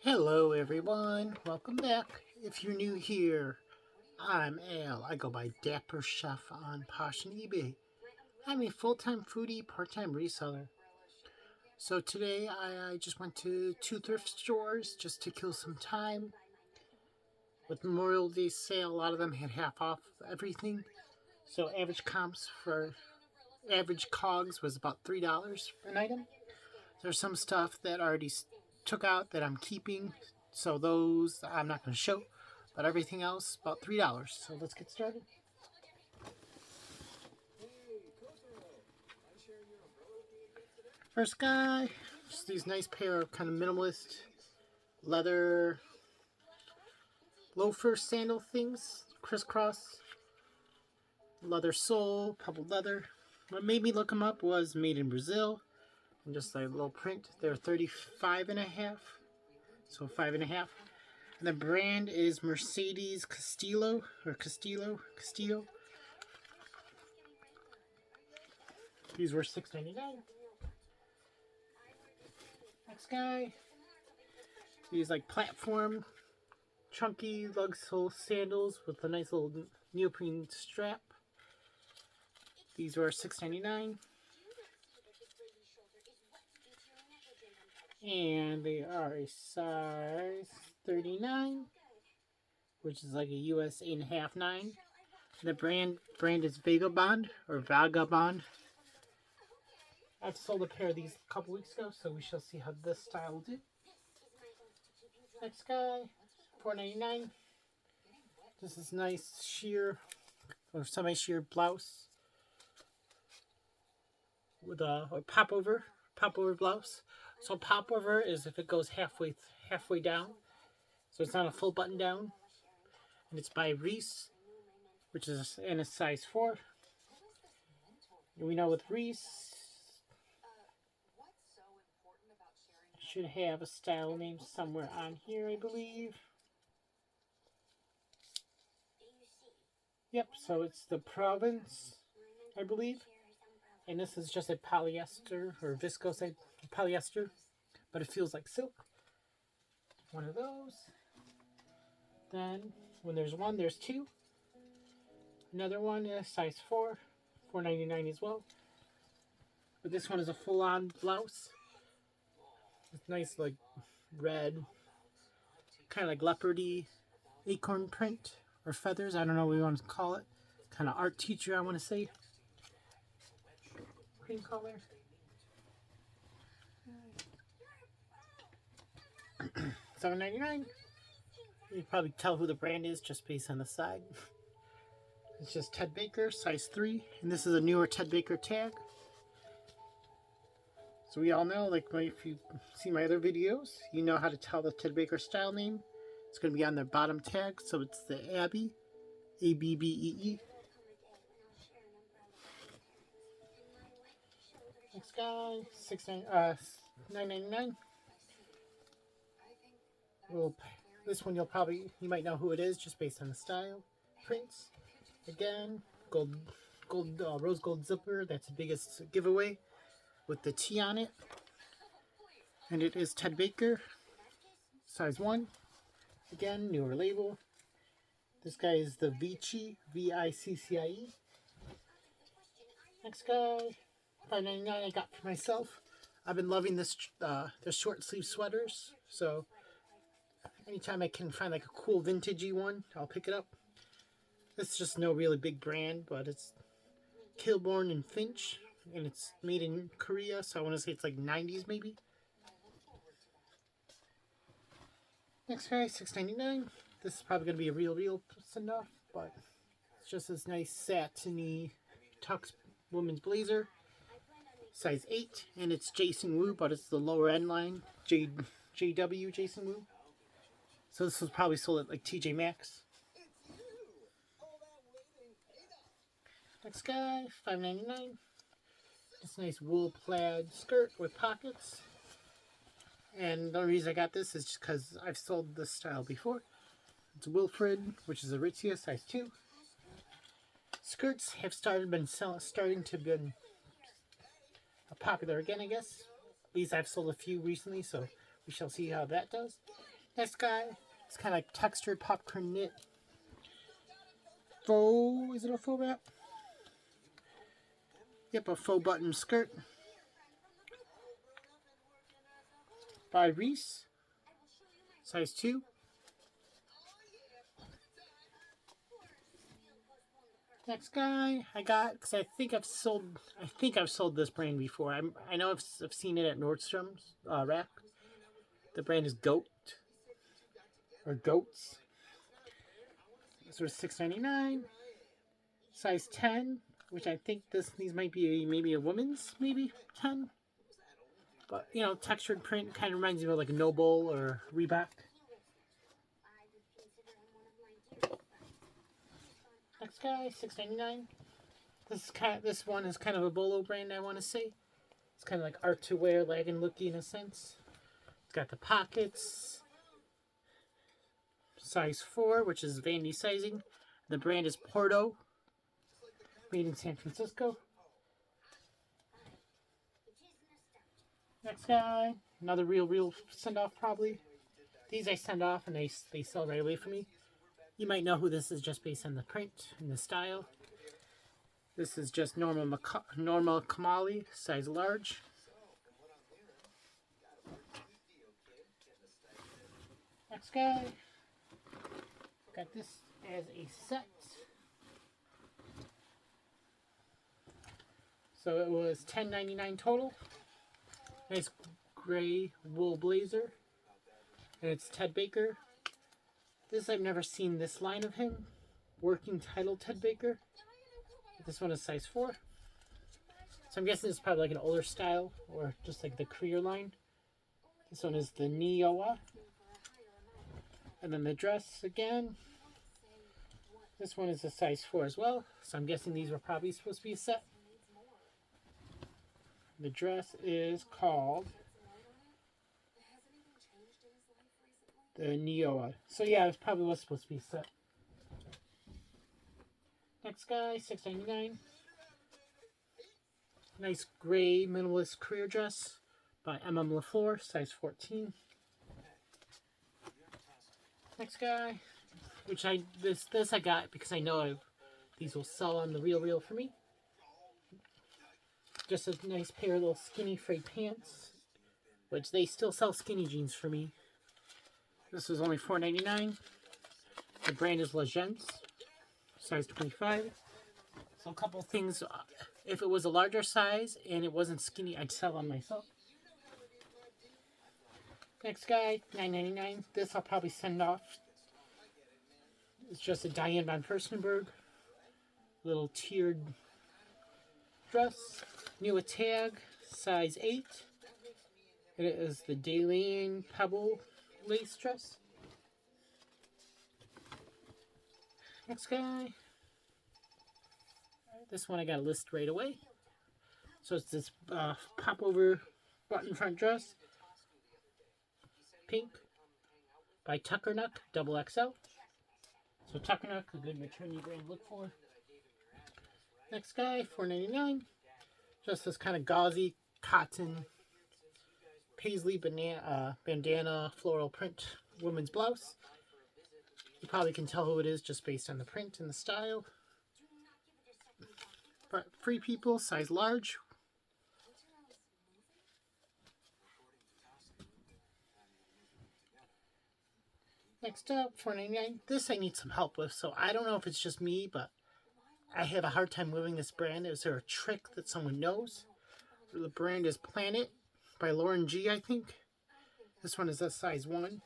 Hello everyone, welcome back. If you're new here, I'm Al. I go by Dapper Chef on Posh and eBay. I'm a full-time foodie, part-time reseller. So today I just went to two thrift stores just to kill some time. With Memorial Day sale, a lot of them had half off everything. So average cogs was about $3 an item. There's some stuff that I already took out that I'm keeping, so those I'm not going to show, but everything else about $3. So let's get started. First guy, just these nice pair of kind of minimalist leather loafer sandal things, crisscross, leather sole, couple leather. What made me look them up was made in Brazil, and just like a little print. They're 35 and a half, so 5.5. And the brand is Mercedes Castillo. These were $6.99. Next guy, these like platform chunky lug sole sandals with a nice little neoprene strap. These were $6.99. And they are a size 39, which is like a US 8.5, 9. The brand is Vagabond or Vagabond. I've sold a pair of these a couple weeks ago, so we shall see how this style will do. Next guy, $4.99. This is nice sheer or semi-sheer blouse with a popover blouse. So popover is if it goes halfway down, so it's not a full button down, and it's by Reese, which is in a size 4. And we know with Reese, should have a style name somewhere on here, I believe. Yep, so it's the Province, I believe. And this is just a polyester or viscose polyester, but it feels like silk. One of those. Then when there's one, there's two. Another one is size 4, $4.99 as well. But this one is a full-on blouse. It's nice, like red, kind of like leopardy acorn print or feathers. I don't know what you want to call it. Kind of art teacher, I want to say. Cream color. $7.99. You can probably tell who the brand is just based on the side. It's just Ted Baker, size 3, and this is a newer Ted Baker tag. So we all know, like if you see my other videos, you know how to tell the Ted Baker style name. It's going to be on the bottom tag, so it's the Abbey, Abbee. Next guy, $9.99. This one you might know who it is just based on the style. Prints, again, rose gold zipper. That's the biggest giveaway with the T on it. And it is Ted Baker, size 1. Again, newer label. This guy is the Viccie, Viccie. Next guy, $5.99 I got for myself. I've been loving the short sleeve sweaters, so anytime I can find like a cool vintagey one, I'll pick it up. It's just no really big brand, but it's Kilborn and Finch, and it's made in Korea, so I want to say it's like 90s maybe. Next guy, $6.99. This is probably going to be a real enough, but it's just this nice satiny tux woman's blazer. Size 8, and it's Jason Wu, but it's the lower end line. JW Jason Wu. So this was probably sold at like TJ Maxx. Next guy, $5.99. This nice wool plaid skirt with pockets. And the only reason I got this is just because I've sold this style before. It's Wilfred, which is Aritzia, size 2. Skirts have starting to be popular again, I guess. At least I've sold a few recently, so we shall see how that does. Next guy, it's kind of like textured popcorn knit. Faux, is it a faux wrap? Yep, a faux button skirt. By Reese. Size 2. Next guy I got, because I think I've sold this brand before. I know I've seen it at Nordstrom's rack. The brand is Goat or Goats. This was $6.99. Size 10, which I think these might be maybe a woman's, maybe 10. But you know, textured print kind of reminds me of like a Noble or Reebok. Next guy, $6.99. This one is kind of a Bolo brand, I want to say. It's kind of like art to wear, legging looky in a sense. It's got the pockets. Size 4, which is vanity sizing. The brand is Porto. Made in San Francisco. Next guy, another real send off probably. These I send off and they sell right away for me. You might know who this is just based on the print and the style. This is just normal Kamali, size large. Next guy, got this as a set. So it was $10.99 total. Nice gray wool blazer. And it's Ted Baker. I've never seen this line of him. Working title Ted Baker. This one is size 4. So I'm guessing it's probably like an older style or just like the career line. This one is the Niowa. And then the dress again. This one is a size 4 as well. So I'm guessing these were probably supposed to be a set. The dress is called the Niowa. So yeah, it probably was supposed to be a set. Next guy, $6.99. Nice gray minimalist career dress by MM LaFleur, size 14. Next guy, which this I got because I know these will sell on the Real for me. Just a nice pair of little skinny frayed pants, which they still sell skinny jeans for me. This was only $4.99. The brand is Legends, size 25. So a couple things. If it was a larger size and it wasn't skinny, I'd sell on myself. Next guy, $9.99. This I'll probably send off. It's just a Diane von Furstenberg little tiered dress. New tag, size 8. It is the Daleen Pebble lace dress. Next guy. This one I got to list right away. So it's this pop-over button front dress. Pink. By Tuckernuck, XXL. So Tuckernuck, a good maternity brand to look for. Next guy, $4.99. Just this kind of gauzy cotton paisley bandana floral print women's blouse. You probably can tell who it is just based on the print and the style. But Free People, size large. Next up, $4.99. This I need some help with, so I don't know if it's just me, but I have a hard time moving this brand. Is there a trick that someone knows? The brand is Planet by Lauren G, I think. This one is a size 1.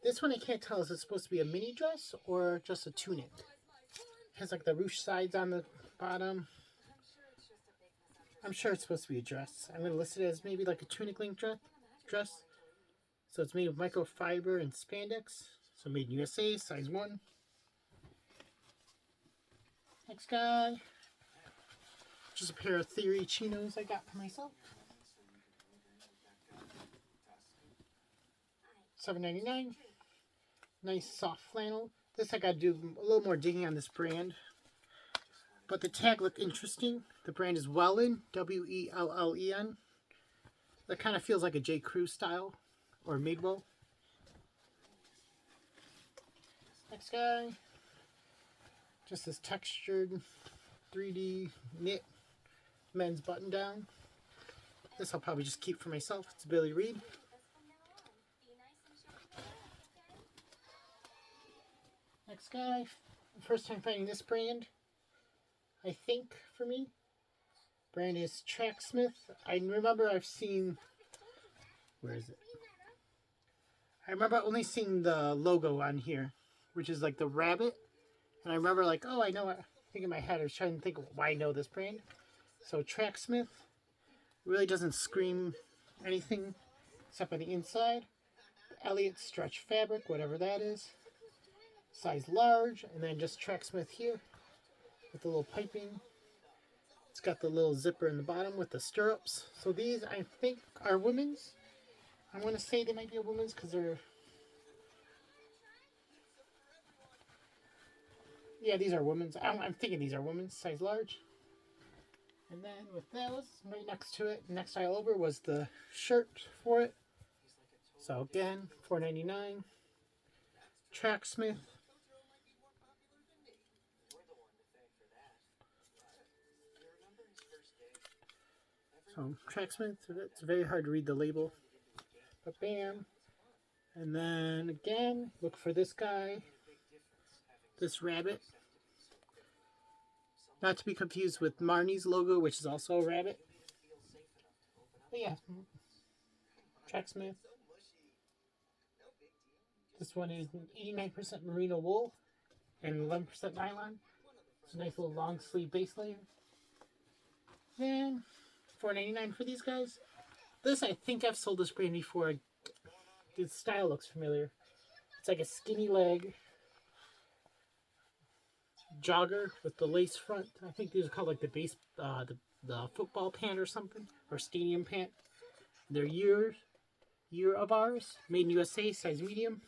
This one I can't tell, is it supposed to be a mini dress or just a tunic? It has like the ruche sides on the bottom. I'm sure it's supposed to be a dress. I'm going to list it as maybe like a tunic length dress. So it's made of microfiber and spandex. So made in USA, size 1. Next guy. Just a pair of Theory chinos I got for myself. $7.99. Nice soft flannel. This I got to do a little more digging on this brand. But the tag looked interesting. The brand is Wellen, Wellen. That kind of feels like a J. Crew style or Madewell. Next guy. Just this textured 3D knit men's button down. This I'll probably just keep for myself. It's Billy Reed. Next guy. First time finding this brand, I think, for me. Brand is Tracksmith. I remember I've seen... Where is it? I remember only seeing the logo on here, which is like the rabbit. And I remember like, oh, I know it. I think in my head I was trying to think of why I know this brand. So Tracksmith really doesn't scream anything except on the inside. Elliott stretch fabric, whatever that is. Size large, and then just Tracksmith here with the little piping. It's got the little zipper in the bottom with the stirrups. So these I think are women's. I want to say they might be a woman's because they're... Yeah, these are women's. I'm thinking these are women's, size large. And then with those, right next to it, next aisle over was the shirt for it. So again, $4.99. Tracksmith. So Tracksmith, it's very hard to read the label. But bam. And then again, look for this guy. This rabbit. Not to be confused with Marnie's logo, which is also a rabbit. But yeah. Tracksmith. This one is 89% merino wool and 11% nylon. It's a nice little long sleeve base layer. Then $4.99 for these guys. This, I think I've sold this brand before. The style looks familiar. It's like a skinny leg jogger with the lace front. I think these are called like the football pant or something, or stadium pant. They're year of ours, made in USA, size medium.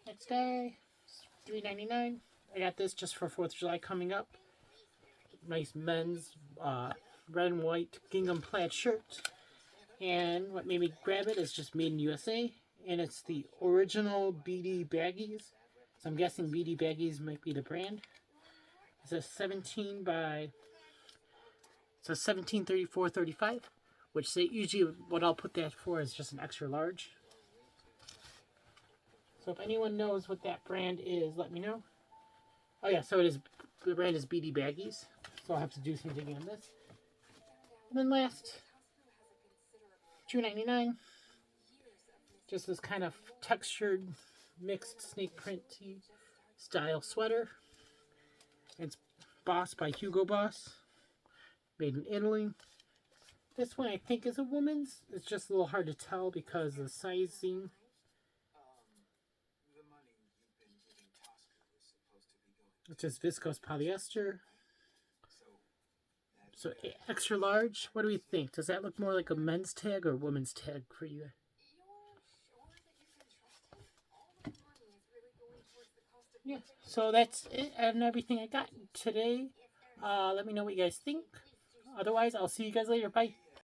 Next guy, $3.99. I got this just for 4th of July coming up. Nice men's red and white gingham plaid shirt. And what made me grab it is just made in USA. And it's the original BD baggies. So I'm guessing BD baggies might be the brand. It's a 1734-35, which usually what I'll put that for is just an extra large. So if anyone knows what that brand is, let me know. Oh yeah, so the brand is BD baggies. So I'll have to do some digging on this. And then last, $2.99. Just this kind of textured, mixed snake print style sweater. It's Boss by Hugo Boss. Made in Italy. This one I think is a woman's. It's just a little hard to tell because of the sizing. It's just viscose polyester. So extra large. What do we think? Does that look more like a men's tag or a woman's tag for you? Yeah, so that's it and everything I got today. Let me know what you guys think. Otherwise, I'll see you guys later. Bye.